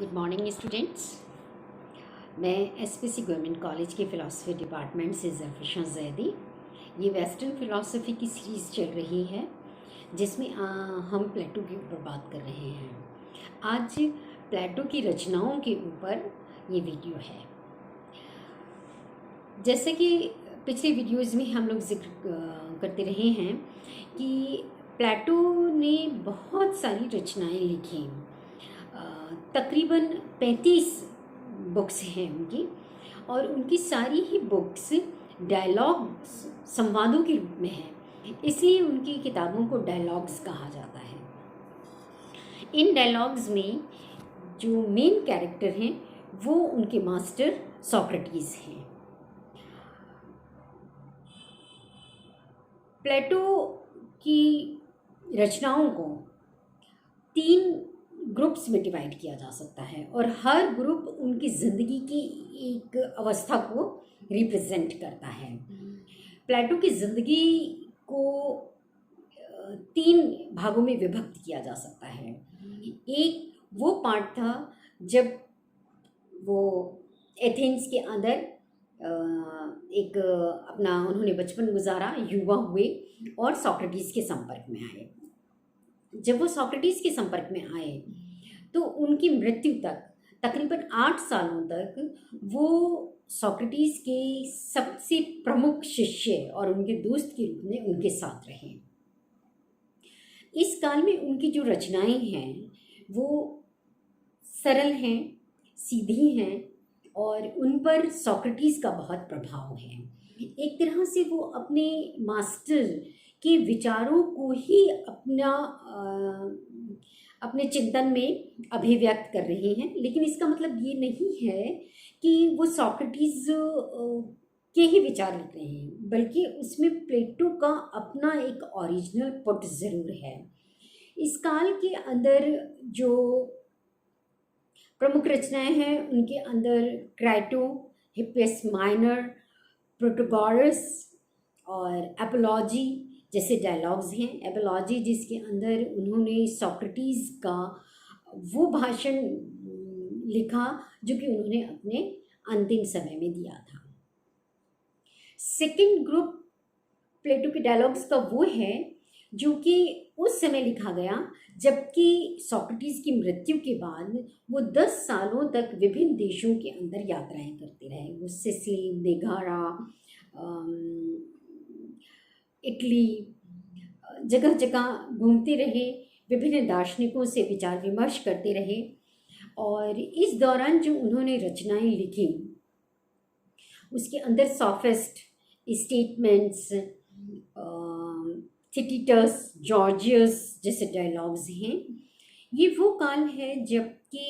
Good morning students. मैं SPC government college के philosophy department से ज़रफ़िशा ज़ैदी। ये वेस्टर्न फ़िलासफ़ी की सीरीज़ चल रही है जिसमें हम प्लेटो के ऊपर बात कर रहे हैं। आज प्लेटो की रचनाओं के ऊपर ये वीडियो है। जैसे कि पिछले वीडियोज़ में हम लोग जिक्र करते रहे हैं कि प्लेटो ने बहुत सारी रचनाएं लिखी। तकरीबन 35 बुक्स हैं उनकी, और उनकी सारी ही बुक्स डायलॉग्स, संवादों के रूप में हैं, इसलिए उनकी किताबों को डायलॉग्स कहा जाता है। इन डायलॉग्स में जो मेन कैरेक्टर हैं वो उनके मास्टर सोक्रेटिस हैं। प्लेटो की रचनाओं को 3 ग्रुप्स में डिवाइड किया जा सकता है, और हर ग्रुप उनकी ज़िंदगी की एक अवस्था को रिप्रेजेंट करता है। प्लेटो की ज़िंदगी को 3 भागों में विभक्त किया जा सकता है। एक वो पार्ट था जब वो एथेंस के अंदर एक अपना उन्होंने बचपन गुजारा, युवा हुए और सोक्रेटिस के संपर्क में आए। जब वो सोक्रेटिस के संपर्क में आए तो उनकी मृत्यु तक तकरीबन 8 सालों तक वो सोक्रेटिस के सबसे प्रमुख शिष्य और उनके दोस्त के रूप में उनके साथ रहे। इस काल में उनकी जो रचनाएं हैं वो सरल हैं, सीधी हैं, और उन पर सोक्रेटिस का बहुत प्रभाव है। एक तरह से वो अपने मास्टर के विचारों को ही अपने चिंतन में अभिव्यक्त कर रहे हैं, लेकिन इसका मतलब ये नहीं है कि वो सोक्रेटिस के ही विचार लिख रहे हैं, बल्कि उसमें प्लेटो का अपना एक ओरिजिनल पुट ज़रूर है। इस काल के अंदर जो प्रमुख रचनाएं हैं उनके अंदर क्राइटो, हिप्पियस माइनर, प्रोटोगोरस और एपोलॉजी जैसे डायलॉग्स हैं। एपोलॉजी जिसके अंदर उन्होंने सोक्रेटिस का वो भाषण लिखा जो कि उन्होंने अपने अंतिम समय में दिया था। सेकंड ग्रुप प्लेटो के डायलॉग्स का वो है जो कि उस समय लिखा गया जबकि सोक्रेटिस की मृत्यु के बाद वो 10 सालों तक विभिन्न देशों के अंदर यात्राएं करते रहे। वो सिसिली, मेगारा, इटली, जगह जगह घूमते रहे, विभिन्न दार्शनिकों से विचार विमर्श करते रहे, और इस दौरान जो उन्होंने रचनाएं लिखी उसके अंदर सोफिस्ट, स्टेटमेंट्स, थिटिटस, जॉर्जियस जैसे डायलॉग्स हैं। ये वो काल है जबकि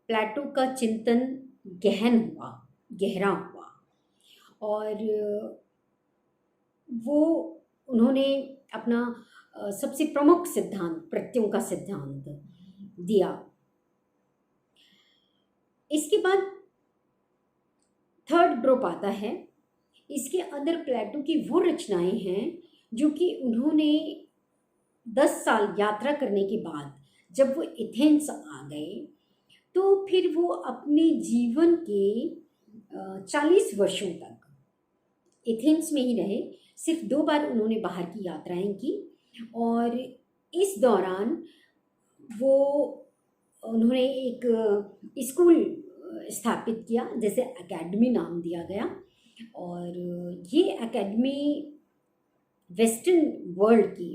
प्लेटो का चिंतन गहरा हुआ, और वो उन्होंने अपना सबसे प्रमुख सिद्धांत, प्रत्ययों का सिद्धांत दिया। इसके बाद थर्ड ग्रुप आता है। इसके अंदर प्लेटो की वो रचनाएं हैं जो कि उन्होंने 10 साल यात्रा करने के बाद जब वो एथेंस आ गए तो फिर वो अपने जीवन के 40 वर्षों तक एथेंस में ही रहे। सिर्फ 2 बार उन्होंने बाहर की यात्राएं की, और इस दौरान वो उन्होंने एक स्कूल स्थापित किया, जैसे एकेडमी नाम दिया गया, और ये एकेडमी वेस्टर्न वर्ल्ड की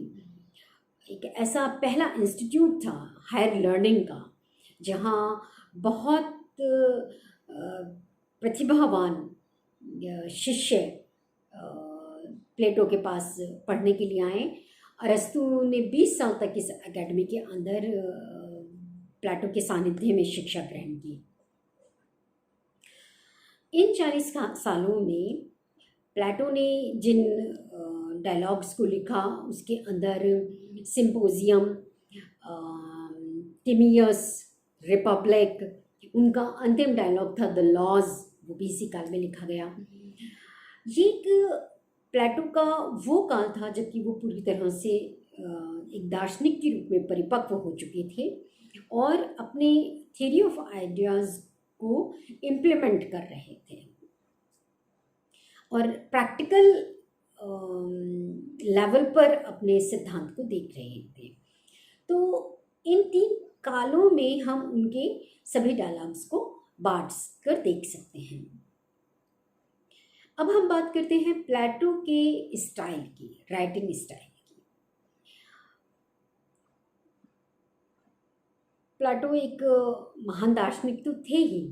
एक ऐसा पहला इंस्टीट्यूट था हायर लर्निंग का, जहाँ बहुत प्रतिभावान शिष्य प्लेटो के पास पढ़ने के लिए आए। अरस्तु ने 20 साल तक इस एकेडमी के अंदर प्लेटो के सानिध्य में शिक्षा ग्रहण की। इन 40 सालों में प्लेटो ने जिन डायलॉग्स को लिखा उसके अंदर सिम्पोजियम, टिमियस, रिपब्लिक, उनका अंतिम डायलॉग था द लॉज, वो भी इसी काल में लिखा गया। ये एक प्लेटो का वो काल था जबकि वो पूरी तरह से एक दार्शनिक के रूप में परिपक्व हो चुके थे और अपने थ्योरी ऑफ आइडियाज़ को इम्प्लीमेंट कर रहे थे और प्रैक्टिकल लेवल पर अपने सिद्धांत को देख रहे थे। तो इन 3 कालों में हम उनके सभी डायलॉग्स को बांट कर देख सकते हैं। अब हम बात करते हैं प्लेटो के स्टाइल की, राइटिंग स्टाइल की। प्लेटो एक महान दार्शनिक तो थे ही,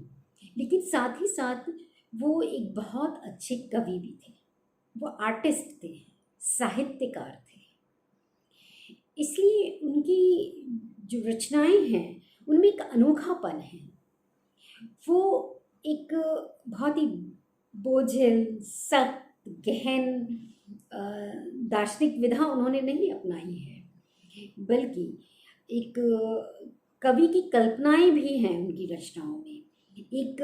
लेकिन साथ ही साथ वो एक बहुत अच्छे कवि भी थे। वो आर्टिस्ट थे, साहित्यकार थे। इसलिए उनकी जो रचनाएं हैं उनमें एक अनोखापन है। वो एक बहुत ही बोझिल, सख्त, गहन दार्शनिक विधा उन्होंने नहीं अपनाई है, बल्कि एक कवि की कल्पनाएं भी हैं उनकी रचनाओं में। एक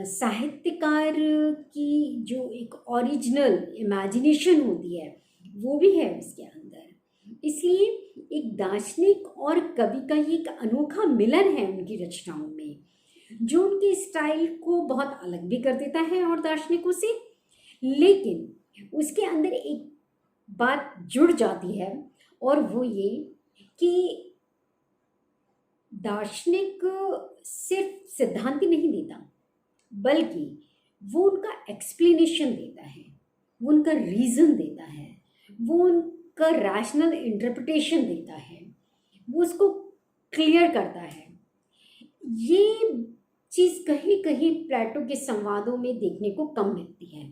साहित्यकार की जो एक ओरिजिनल इमेजिनेशन होती है वो भी है उसके अंदर। इसलिए एक दार्शनिक और कवि का ये एक अनोखा मिलन है उनकी रचनाओं में, जो उनके स्टाइल को बहुत अलग भी कर देता है और दार्शनिकों से। लेकिन उसके अंदर एक बात जुड़ जाती है और वो ये कि दार्शनिक सिर्फ सिद्धांत ही नहीं देता, बल्कि वो उनका एक्सप्लेनेशन देता है, वो उनका रीज़न देता है, वो उनका रैशनल इंटरप्रिटेशन देता है, वो उसको क्लियर करता है। ये चीज़ कहीं कहीं प्लेटो के संवादों में देखने को कम मिलती है,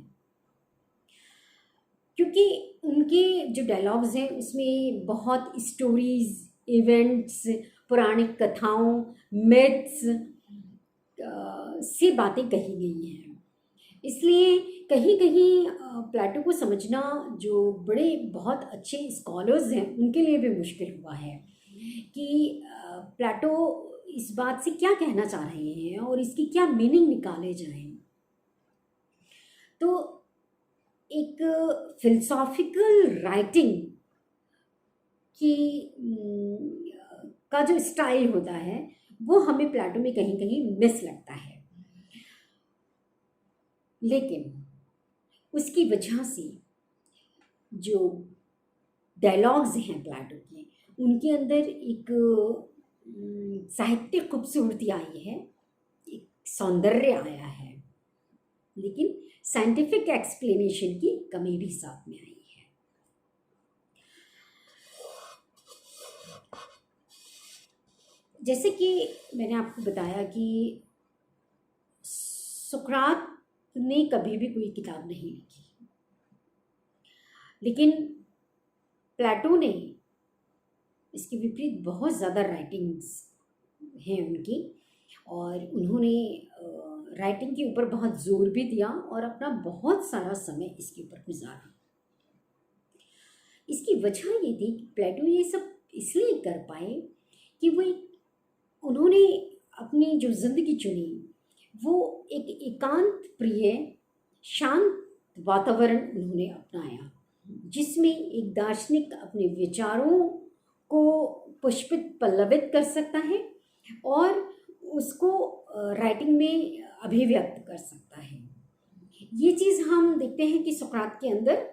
क्योंकि उनके जो डायलॉग्स हैं उसमें बहुत स्टोरीज, इवेंट्स, पौराणिक कथाओं, मिथ्स से बातें कही गई हैं। इसलिए कहीं कहीं प्लेटो को समझना जो बड़े बहुत अच्छे स्कॉलर्स हैं उनके लिए भी मुश्किल हुआ है कि प्लेटो इस बात से क्या कहना चाह रहे हैं और इसकी क्या मीनिंग निकाले जाएं। तो एक फिलोसॉफिकल राइटिंग की का जो स्टाइल होता है वो हमें प्लेटो में कहीं कहीं मिस लगता है, लेकिन उसकी वजह से जो डायलॉग्स हैं प्लेटो के, उनके अंदर एक साहित्यिक खूबसूरती आई है, एक सौंदर्य आया है, लेकिन साइंटिफिक एक्सप्लेनेशन की कमी भी साथ में आई है। जैसे कि मैंने आपको बताया कि सुकरात ने कभी भी कोई किताब नहीं लिखी, लेकिन प्लेटो ने इसके विपरीत बहुत ज़्यादा राइटिंग्स हैं उनकी, और उन्होंने राइटिंग के ऊपर बहुत जोर भी दिया और अपना बहुत सारा समय इसके ऊपर गुजारा। इसकी वजह ये थी कि प्लेटो ये सब इसलिए कर पाए कि उन्होंने अपनी जो ज़िंदगी चुनी वो एक एकांत प्रिय शांत वातावरण उन्होंने अपनाया, जिसमें एक दार्शनिक अपने विचारों को पुष्पित पल्लवित कर सकता है और उसको राइटिंग में अभिव्यक्त कर सकता है। ये चीज़ हम देखते हैं कि सुकरात के अंदर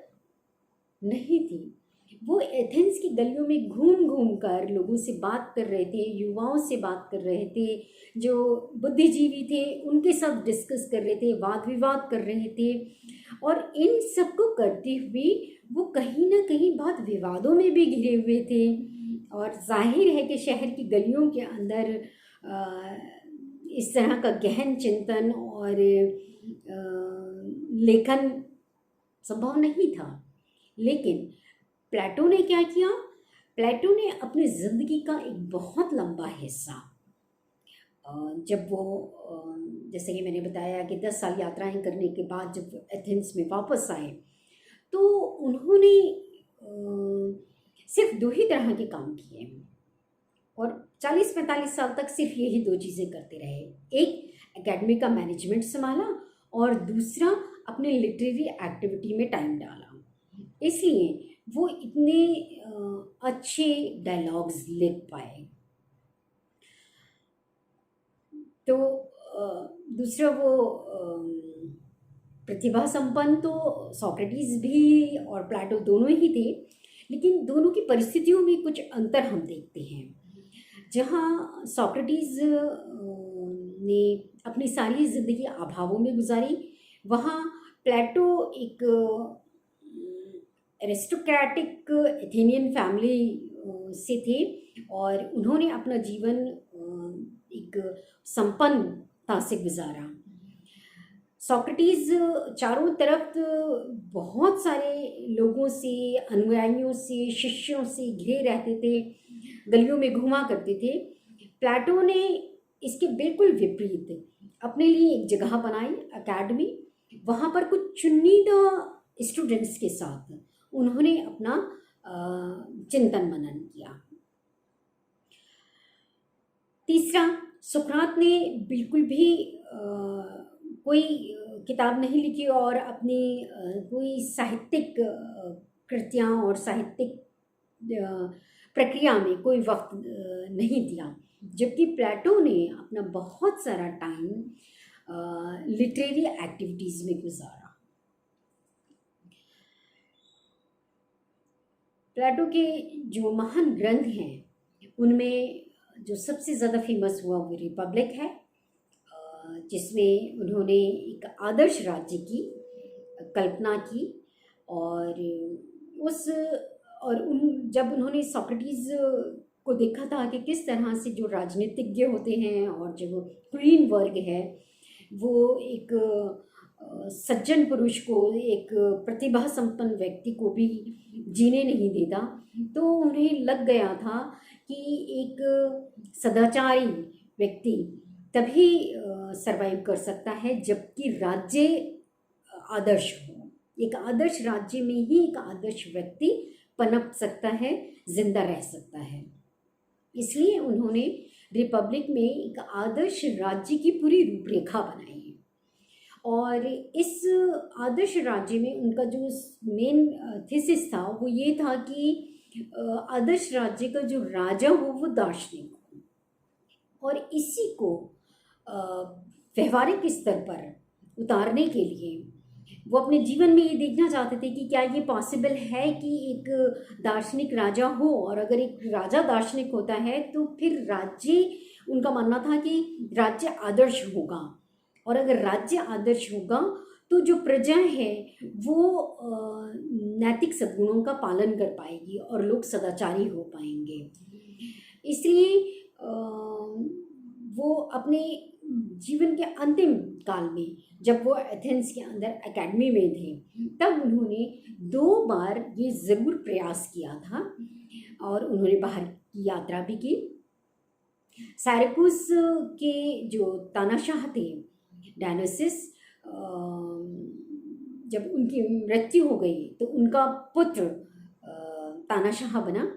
नहीं थी। वो एथेंस की गलियों में घूम घूम कर लोगों से बात कर रहे थे, युवाओं से बात कर रहे थे, जो बुद्धिजीवी थे उनके साथ डिस्कस कर रहे थे, वाद विवाद कर रहे थे, और इन सब को करते हुए वो कहीं ना कहीं बहुत विवादों में भी घिरे हुए थे। और जाहिर है कि शहर की गलियों के अंदर इस तरह का गहन चिंतन और लेखन संभव नहीं था। लेकिन प्लेटो ने क्या किया? प्लेटो ने अपनी ज़िंदगी का एक बहुत लंबा हिस्सा, जब वो जैसे कि मैंने बताया कि 10 साल यात्राएं करने के बाद जब एथेंस में वापस आए तो उन्होंने सिर्फ 2 ही तरह के काम किए और 40-45 साल तक सिर्फ यही 2 चीज़ें करते रहे। एक एकेडमी का मैनेजमेंट संभाला और दूसरा अपने लिटरेरी एक्टिविटी में टाइम डाला। इसलिए वो इतने अच्छे डायलॉग्स लिख पाए। तो दूसरा वो प्रतिभा संपन्न तो सोक्रेटिस भी और प्लेटो दोनों ही थे, लेकिन दोनों की परिस्थितियों में कुछ अंतर हम देखते हैं। जहाँ सोक्रेटिस ने अपनी सारी ज़िंदगी अभावों में गुजारी, वहाँ प्लेटो एक एरिस्टोक्रेटिक एथेनियन फैमिली से थे और उन्होंने अपना जीवन एक संपन्नता से गुजारा। सोक्रेटिस चारों तरफ बहुत सारे लोगों से, अनुयायियों से, शिष्यों से घिरे रहते थे, गलियों में घुमा करते थे। प्लेटो ने इसके बिल्कुल विपरीत अपने लिए एक जगह बनाई, एकेडमी। वहाँ पर कुछ चुनिंदा स्टूडेंट्स के साथ उन्होंने अपना चिंतन मनन किया। तीसरा, सुकरात ने बिल्कुल भी कोई किताब नहीं लिखी और अपनी कोई साहित्यिक कृतियाँ और साहित्यिक प्रक्रिया में कोई वक्त नहीं दिया, जबकि प्लेटो ने अपना बहुत सारा टाइम लिटरेरी एक्टिविटीज़ में गुजारा। प्लेटो के जो महान ग्रंथ हैं उनमें जो सबसे ज़्यादा फेमस हुआ वो रिपब्लिक है, जिसमें उन्होंने एक आदर्श राज्य की कल्पना की। और जब उन्होंने सोक्रेटिस को देखा था कि किस तरह से जो राजनीतिज्ञ होते हैं और जो कुलीन वर्ग है वो एक सज्जन पुरुष को, एक प्रतिभा संपन्न व्यक्ति को भी जीने नहीं देता, तो उन्हें लग गया था कि एक सदाचारी व्यक्ति तभी सरवाइव कर सकता है जबकि राज्य आदर्श हो। एक आदर्श राज्य में ही एक आदर्श व्यक्ति पनप सकता है, जिंदा रह सकता है। इसलिए उन्होंने रिपब्लिक में एक आदर्श राज्य की पूरी रूपरेखा बनाई है। और इस आदर्श राज्य में उनका जो मेन थीसिस था वो ये था कि आदर्श राज्य का जो राजा हो वो दार्शनिक हो, और इसी को व्यवहारिक स्तर पर उतारने के लिए वो अपने जीवन में ये देखना चाहते थे कि क्या ये पॉसिबल है कि एक दार्शनिक राजा हो, और अगर एक राजा दार्शनिक होता है तो फिर राज्य, उनका मानना था कि राज्य आदर्श होगा, और अगर राज्य आदर्श होगा तो जो प्रजा है वो नैतिक सद्गुणों का पालन कर पाएगी और लोग सदाचारी हो पाएंगे। इसलिए वो अपने जीवन के अंतिम काल में जब वो एथेंस के अंदर एकेडमी में थे तब उन्होंने 2 बार ये ज़रूर प्रयास किया था और उन्होंने बाहर की यात्रा भी की। साइरकुस के जो तानाशाह थे डायनासिस, जब उनकी मृत्यु हो गई तो उनका पुत्र तानाशाह बना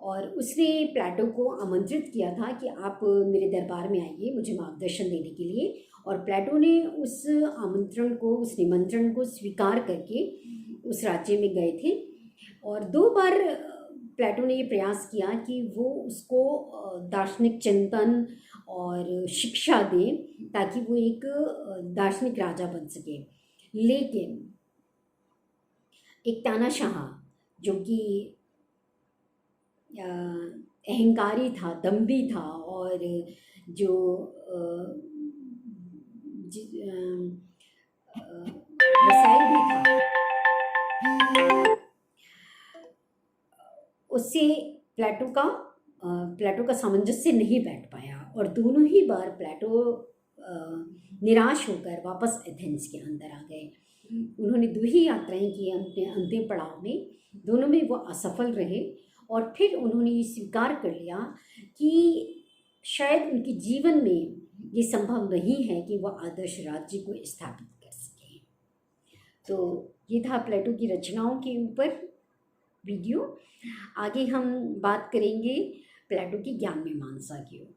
और उसने प्लेटो को आमंत्रित किया था कि आप मेरे दरबार में आइए मुझे मार्गदर्शन देने के लिए, और प्लेटो ने उस आमंत्रण को, उस निमंत्रण को स्वीकार करके उस राज्य में गए थे। और 2 बार प्लेटो ने ये प्रयास किया कि वो उसको दार्शनिक चिंतन और शिक्षा दें ताकि वो एक दार्शनिक राजा बन सके। लेकिन एक तानाशाह जो कि अहंकारी था, दम्भी था और जो वसाइल भी था, उससे प्लेटो का सामंजस्य नहीं बैठ पाया और दोनों ही बार प्लेटो निराश होकर वापस एथेंस के अंदर आ गए। उन्होंने 2 ही यात्राएं की अपने अंतिम पड़ाव में, दोनों में वो असफल रहे और फिर उन्होंने ये स्वीकार कर लिया कि शायद उनके जीवन में ये संभव नहीं है कि वो आदर्श राज्य को स्थापित कर सकें। तो ये था प्लेटो की रचनाओं के ऊपर वीडियो। आगे हम बात करेंगे प्लेटो की ज्ञान मीमांसा की ओर।